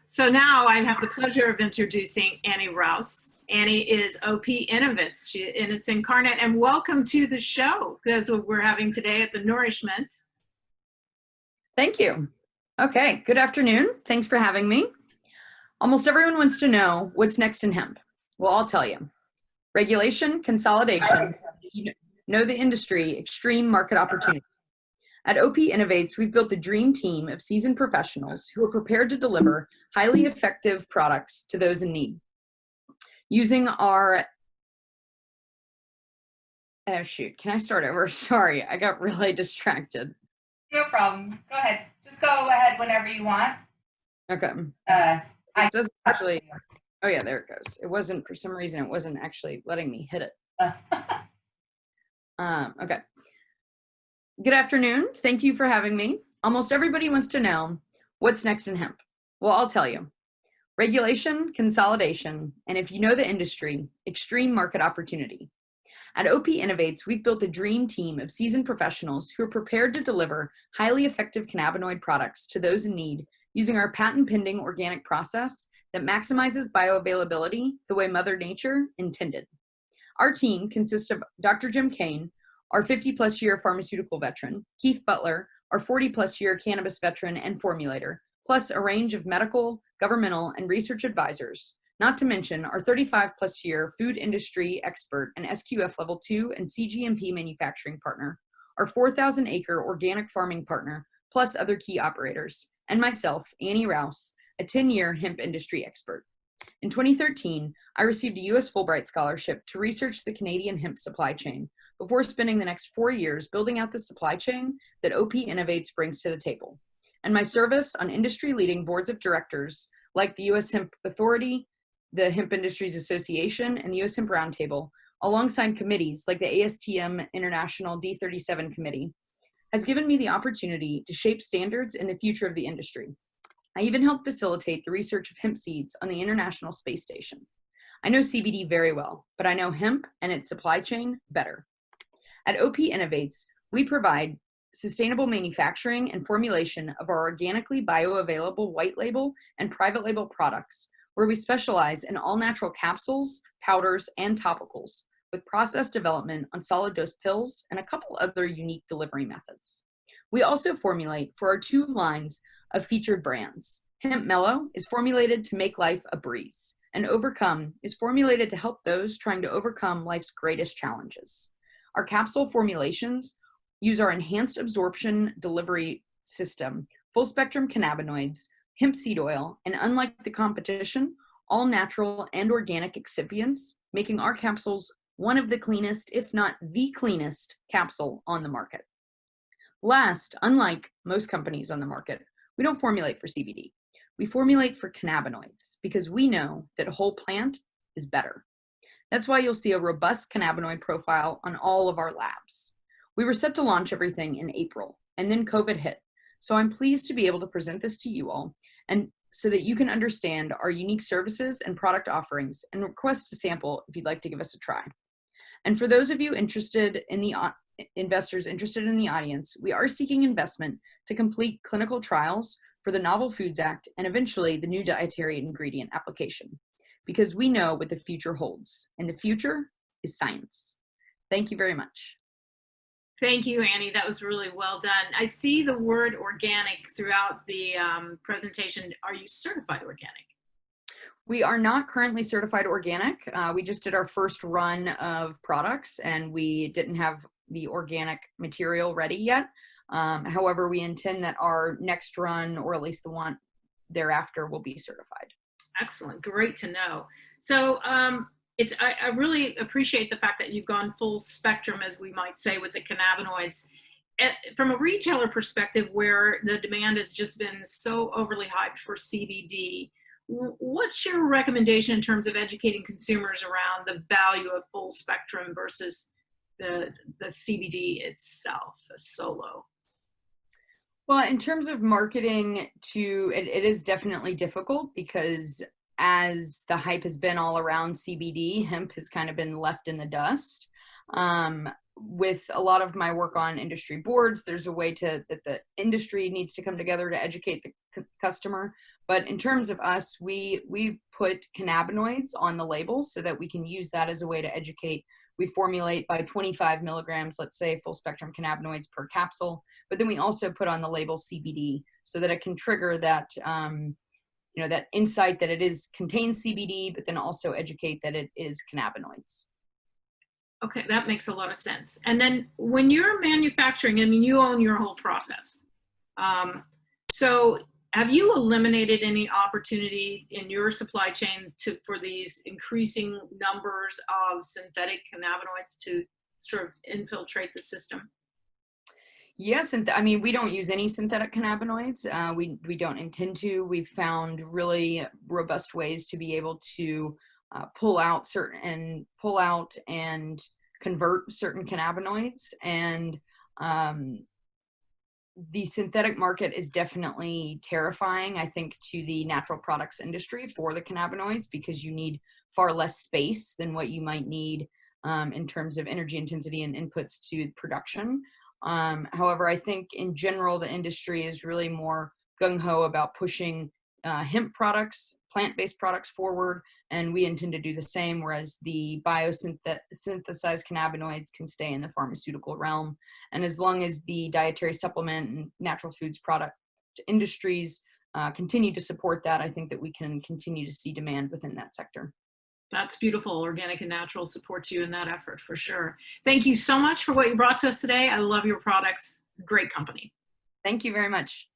So now I have the pleasure of introducing Annie Rouse. Annie is OP Innovates in its incarnate, and welcome to the show. That's what we're having today at the Nourish Mint. Thank you. Okay, good afternoon. Thanks for having me. Almost everyone wants to know what's next in hemp. Well, I'll tell you. Regulation, consolidation, know the industry, extreme market opportunity. At OP Innovates, we've built a dream team of seasoned professionals who are prepared to deliver highly effective products to those in need. Using our, oh shoot, can I start over? Sorry, I got really distracted. No problem. Go ahead. Just go ahead whenever you want. Okay. This doesn't actually, oh yeah, there it goes. It wasn't, for some reason, it wasn't actually letting me hit it. Okay. Good afternoon. Thank you for having me. Almost everybody wants to know what's next in hemp. Well, I'll tell you. Regulation, consolidation, and if you know the industry, extreme market opportunity. At OP Innovates, we've built a dream team of seasoned professionals who are prepared to deliver highly effective cannabinoid products to those in need using our patent-pending organic process that maximizes bioavailability the way Mother Nature intended. Our team consists of Dr. Jim Kane, our 50-plus year pharmaceutical veteran, Keith Butler, our 40-plus year cannabis veteran and formulator, plus a range of medical, governmental, and research advisors, not to mention our 35-plus year food industry expert and SQF Level 2 and CGMP manufacturing partner, our 4,000-acre organic farming partner, plus other key operators, and myself, Annie Rouse, a 10-year hemp industry expert. In 2013, I received a U.S. Fulbright scholarship to research the Canadian hemp supply chain before spending the next 4 years building out the supply chain that OP Innovates brings to the table. And my service on industry-leading boards of directors like the U.S. Hemp Authority, the Hemp Industries Association, and the U.S. Hemp Roundtable, alongside committees like the ASTM International D37 Committee, has given me the opportunity to shape standards in the future of the industry. I even helped facilitate the research of hemp seeds on the International Space Station. I know CBD very well, but I know hemp and its supply chain better. At OP Innovates, we provide sustainable manufacturing and formulation of our organically bioavailable white label and private label products, where we specialize in all-natural capsules, powders, and topicals, with process development on solid dose pills and a couple other unique delivery methods. We also formulate for our 2 lines of featured brands. Hemp Mellow is formulated to make life a breeze, and Overcome is formulated to help those trying to overcome life's greatest challenges. Our capsule formulations use our enhanced absorption delivery system, full spectrum cannabinoids, hemp seed oil, and unlike the competition, all natural and organic excipients, making our capsules one of the cleanest, if not the cleanest, capsule on the market. Last, unlike most companies on the market, we don't formulate for CBD. We formulate for cannabinoids because we know that whole plant is better. That's why you'll see a robust cannabinoid profile on all of our labs. We were set to launch everything in April, and then COVID hit. So I'm pleased to be able to present this to you all, and so that you can understand our unique services and product offerings and request a sample if you'd like to give us a try. And for those of you interested in the investors interested in the audience, we are seeking investment to complete clinical trials for the Novel Foods Act and eventually the new dietary ingredient application, because we know what the future holds, and the future is science. Thank you very much. Thank you, Annie. That was really well done. I see the word organic throughout the presentation. Are you certified organic? We are not currently certified organic. We just did our first run of products and we didn't have the organic material ready yet. However, we intend that our next run, or at least the one thereafter, will be certified. Excellent. Great to know. So I really appreciate the fact that you've gone full spectrum, as we might say, with the cannabinoids. From a retailer perspective, where the demand has just been so overly hyped for CBD, what's your recommendation in terms of educating consumers around the value of full spectrum versus the CBD itself, a solo? Well, in terms of marketing it is definitely difficult because as the hype has been all around CBD, hemp has kind of been left in the dust. With a lot of my work on industry boards, there's a way that the industry needs to come together to educate the customer. But in terms of us, we put cannabinoids on the labels so that we can use that as a way to educate. We formulate by 25 milligrams, let's say, full spectrum cannabinoids per capsule, but then we also put on the label CBD so that it can trigger that, that insight that it contains CBD, but then also educate that it is cannabinoids. Okay, that makes a lot of sense. And then when you're manufacturing, I mean, you own your whole process. So have you eliminated any opportunity in your supply chain for these increasing numbers of synthetic cannabinoids to sort of infiltrate the system? Yes, and I mean, we don't use any synthetic cannabinoids. We don't intend to. We've found really robust ways to be able to pull out and convert certain cannabinoids, and the synthetic market is definitely terrifying, I think, to the natural products industry for the cannabinoids, because you need far less space than what you might need in terms of energy intensity and inputs to production. However, I think in general, the industry is really more gung-ho about pushing hemp products, plant-based products forward, and we intend to do the same, whereas the biosynthesized cannabinoids can stay in the pharmaceutical realm. And as long as the dietary supplement and natural foods product industries continue to support that, I think that we can continue to see demand within that sector. That's beautiful. Organic and Natural supports you in that effort for sure. Thank you so much for what you brought to us today. I love your products. Great company. Thank you very much.